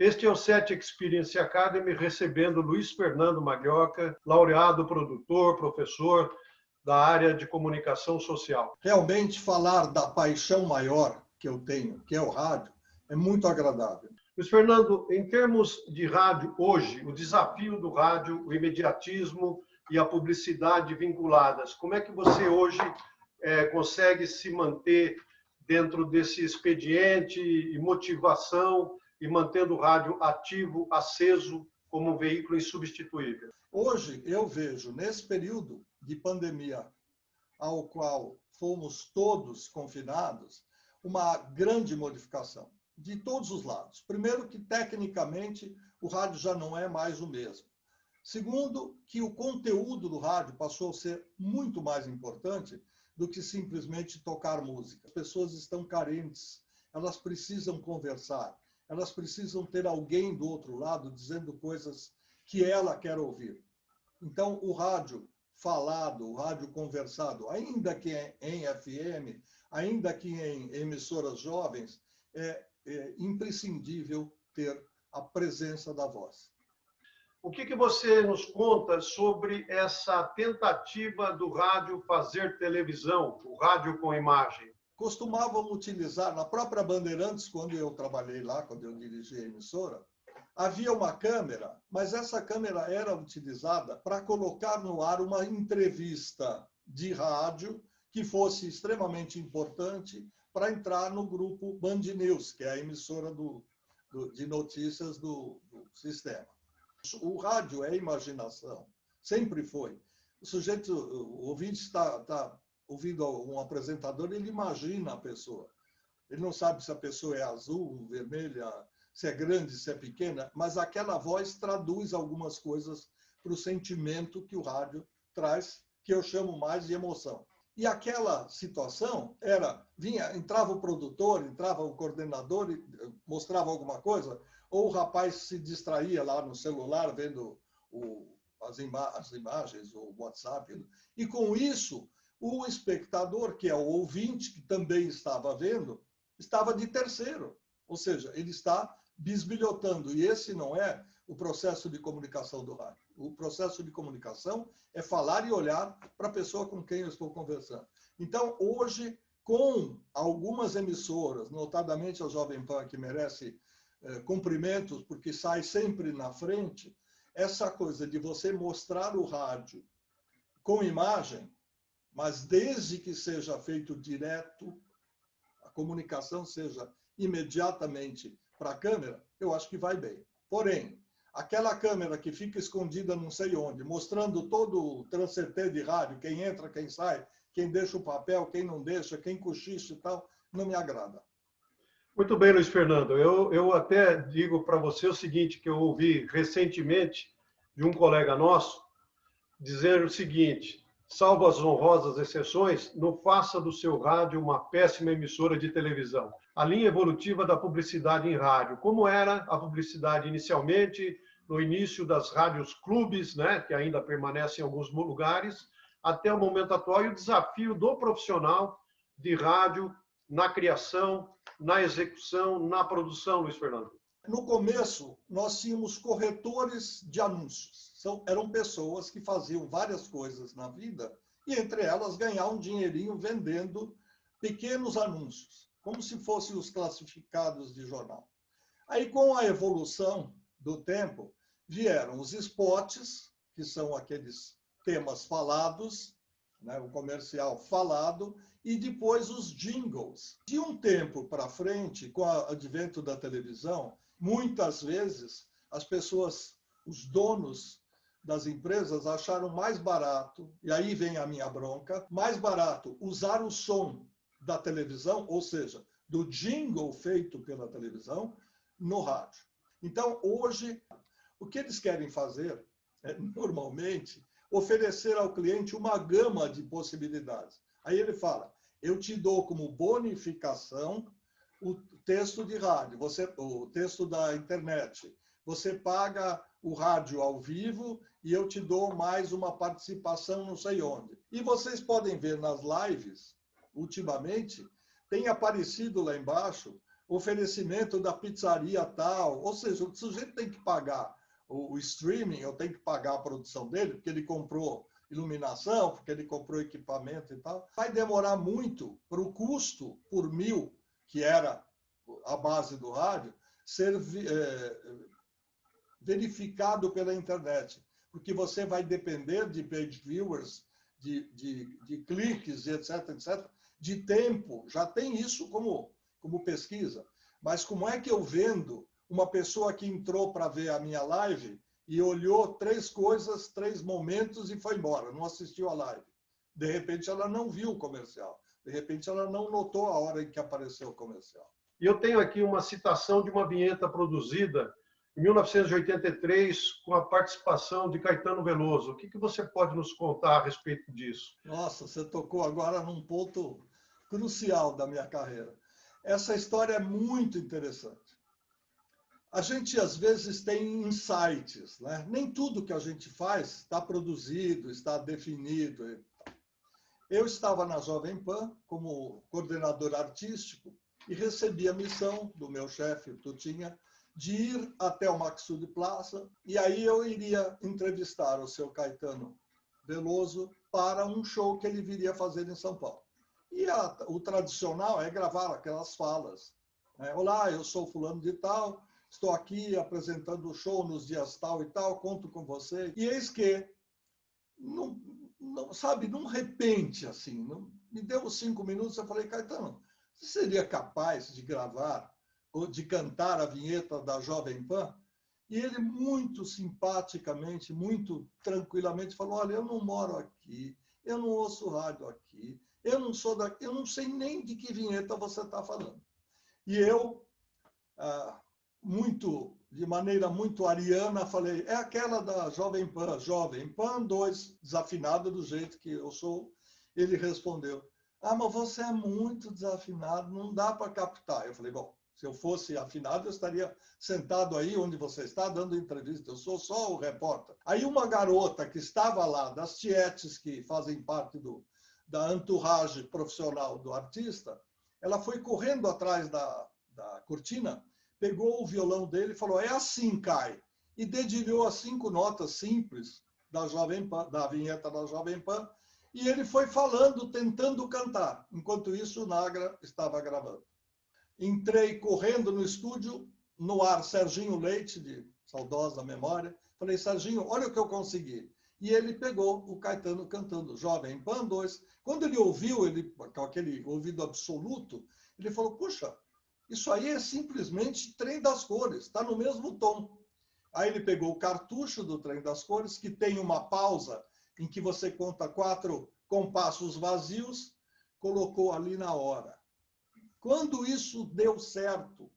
Este é o SET Experience Academy, recebendo Luiz Fernando Maglioca, laureado, produtor, professor da área de comunicação social. Realmente, falar da paixão maior que eu tenho, que é o rádio, é muito agradável. Luiz Fernando, em termos de rádio hoje, o desafio do rádio, o imediatismo e a publicidade vinculadas, como é que você hoje consegue se manter dentro desse expediente e motivação e mantendo o rádio ativo, aceso, como um veículo insubstituível? Hoje eu vejo, nesse período de pandemia, ao qual fomos todos confinados, uma grande modificação de todos os lados. Primeiro, que tecnicamente o rádio já não é mais o mesmo. Segundo, que o conteúdo do rádio passou a ser muito mais importante do que simplesmente tocar música. As pessoas estão carentes, elas precisam conversar, elas precisam ter alguém do outro lado dizendo coisas que ela quer ouvir. Então, o rádio falado, o rádio conversado, ainda que em FM, ainda que em emissoras jovens, é imprescindível ter a presença da voz. O que você nos conta sobre essa tentativa do rádio fazer televisão, o rádio com imagem? Costumavam utilizar, na própria Bandeirantes, quando eu trabalhei lá, quando eu dirigi a emissora, havia uma câmera, mas essa câmera era utilizada para colocar no ar uma entrevista de rádio que fosse extremamente importante para entrar no grupo Band News, que é a emissora de notícias do sistema. O rádio é imaginação, sempre foi. O ouvinte está ouvindo um apresentador, ele imagina a pessoa. Ele não sabe se a pessoa é azul, vermelha, se é grande, se é pequena, mas aquela voz traduz algumas coisas para o sentimento que o rádio traz, que eu chamo mais de emoção. E aquela situação entrava o produtor, entrava o coordenador e mostrava alguma coisa, ou o rapaz se distraía lá no celular vendo as imagens, o WhatsApp, e com isso o espectador, que é o ouvinte, que também estava vendo, estava de terceiro, ou seja, ele está bisbilhotando, e esse não é o processo de comunicação do rádio. O processo de comunicação é falar e olhar para a pessoa com quem eu estou conversando. Então, hoje, com algumas emissoras, notadamente a Jovem Pan, que merece cumprimentos, porque sai sempre na frente, essa coisa de você mostrar o rádio com imagem, mas desde que seja feito direto, a comunicação seja imediatamente para a câmera, eu acho que vai bem. Porém, aquela câmera que fica escondida não sei onde, mostrando todo o transcendente de rádio, quem entra, quem sai, quem deixa o papel, quem não deixa, quem cochicha e tal, não me agrada. Muito bem, Luiz Fernando. Eu até digo para você o seguinte, que eu ouvi recentemente de um colega nosso dizer o seguinte: salvo as honrosas exceções, não faça do seu rádio uma péssima emissora de televisão. A linha evolutiva da publicidade em rádio, como era a publicidade inicialmente, no início das rádios clubes, né, que ainda permanecem em alguns lugares, até o momento atual, e o desafio do profissional de rádio na criação, na execução, na produção, Luiz Fernando. No começo, nós tínhamos corretores de anúncios. Eram pessoas que faziam várias coisas na vida e, entre elas, ganhar um dinheirinho vendendo pequenos anúncios, como se fossem os classificados de jornal. Aí, com a evolução do tempo, vieram os spots, que são aqueles temas falados, né, o comercial falado, e depois os jingles. De um tempo para frente, com o advento da televisão, muitas vezes as pessoas, os donos das empresas, acharam mais barato, e aí vem a minha bronca, mais barato usar o som da televisão, ou seja, do jingle feito pela televisão, no rádio. Então, hoje, o que eles querem fazer é, normalmente, oferecer ao cliente uma gama de possibilidades. Aí ele fala, eu te dou como bonificação o texto de rádio, o texto da internet. Você paga o rádio ao vivo e eu te dou mais uma participação não sei onde. E vocês podem ver nas lives, ultimamente, tem aparecido lá embaixo oferecimento da pizzaria tal. Ou seja, o sujeito tem que pagar o streaming, ou tem que pagar a produção dele, porque ele comprou iluminação, porque ele comprou equipamento e tal. Vai demorar muito para o custo por 1000, que era a base do rádio, ser verificado pela internet. Porque você vai depender de page viewers, de cliques, etc., etc., de tempo. Já tem isso como pesquisa. Mas como é que eu vendo uma pessoa que entrou para ver a minha live e olhou 3 coisas, 3 momentos e foi embora, não assistiu a live? De repente, ela não viu o comercial. De repente, ela não notou a hora em que apareceu o comercial. E eu tenho aqui uma citação de uma vinheta produzida em 1983, com a participação de Caetano Veloso. O que você pode nos contar a respeito disso? Nossa, você tocou agora num ponto crucial da minha carreira. Essa história é muito interessante. A gente, às vezes, tem insights, né? Nem tudo que a gente faz está produzido, está definido. Eu estava na Jovem Pan como coordenador artístico e recebi a missão do meu chefe, o Tutinha, de ir até o Maxud Plaza, e aí eu iria entrevistar o seu Caetano Veloso para um show que ele viria fazer em São Paulo. E o tradicional é gravar aquelas falas. Né? Olá, eu sou fulano de tal, estou aqui apresentando o show nos dias tal e tal, conto com você. E eis que, sabe, num repente, assim, me deu 5 minutos, eu falei, Caetano, você seria capaz de gravar ou de cantar a vinheta da Jovem Pan? E ele, muito simpaticamente, muito tranquilamente, falou, olha, eu não moro aqui, eu não ouço rádio aqui, eu não sou daqui, eu não sei nem de que vinheta você está falando. E eu, de maneira muito ariana, falei, é aquela da Jovem Pan 2, desafinado do jeito que eu sou. Ele respondeu, mas você é muito desafinado, não dá para captar. Eu falei, bom, se eu fosse afinado, eu estaria sentado aí onde você está, dando entrevista. Eu sou só o repórter. Aí uma garota que estava lá, das tietes que fazem parte da entourage profissional do artista, ela foi correndo atrás da cortina, pegou o violão dele e falou, é assim, Kai. E dedilhou as 5 notas simples da Jovem Pan, da vinheta da Jovem Pan, e ele foi falando, tentando cantar. Enquanto isso, o Nagra estava gravando. Entrei correndo no estúdio, no ar, Serginho Leite, de saudosa memória. Falei, Serginho, olha o que eu consegui. E ele pegou o Caetano cantando Jovem Pan 2. Quando ele ouviu, com aquele ouvido absoluto, ele falou, puxa, isso aí é simplesmente Trem das Cores, está no mesmo tom. Aí ele pegou o cartucho do Trem das Cores, que tem uma pausa em que você conta 4 compassos vazios, colocou ali na hora. Quando isso deu certo,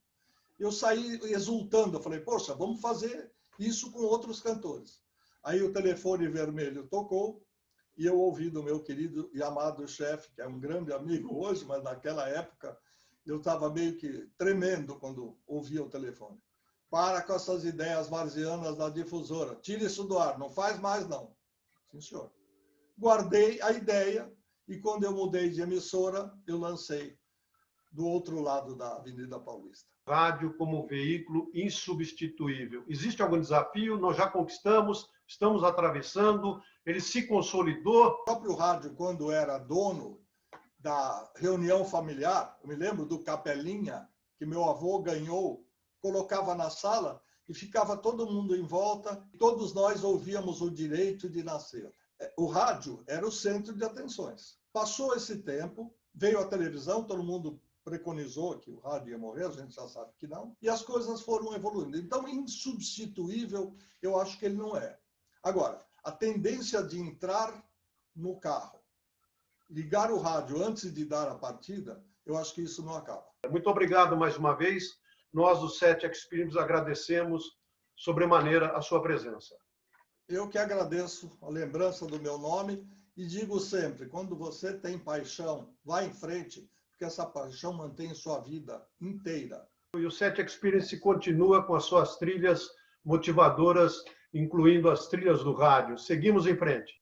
eu saí exultando. Eu falei, poxa, vamos fazer isso com outros cantores. Aí o telefone vermelho tocou e eu ouvi do meu querido e amado chefe, que é um grande amigo hoje, mas naquela época eu estava meio que tremendo quando ouvia o telefone. Para com essas ideias marzianas da difusora. Tire isso do ar, não faz mais não. Sim, senhor. Guardei a ideia e quando eu mudei de emissora, eu lancei do outro lado da Avenida Paulista. Rádio como veículo insubstituível. Existe algum desafio? Nós já conquistamos, estamos atravessando, ele se consolidou. O próprio rádio, quando era dono da reunião familiar, eu me lembro do Capelinha, que meu avô ganhou, colocava na sala e ficava todo mundo em volta, e todos nós ouvíamos o direito de nascer. O rádio era o centro de atenções. Passou esse tempo, veio a televisão, todo mundo preconizou que o rádio ia morrer, a gente já sabe que não, e as coisas foram evoluindo. Então, insubstituível, eu acho que ele não é. Agora, a tendência de entrar no carro, ligar o rádio antes de dar a partida, eu acho que isso não acaba. Muito obrigado mais uma vez. Nós, do 7 Experience, agradecemos sobremaneira a sua presença. Eu que agradeço a lembrança do meu nome e digo sempre, quando você tem paixão, vá em frente, porque essa paixão mantém sua vida inteira. E o 7 Experience continua com as suas trilhas motivadoras, incluindo as trilhas do rádio. Seguimos em frente.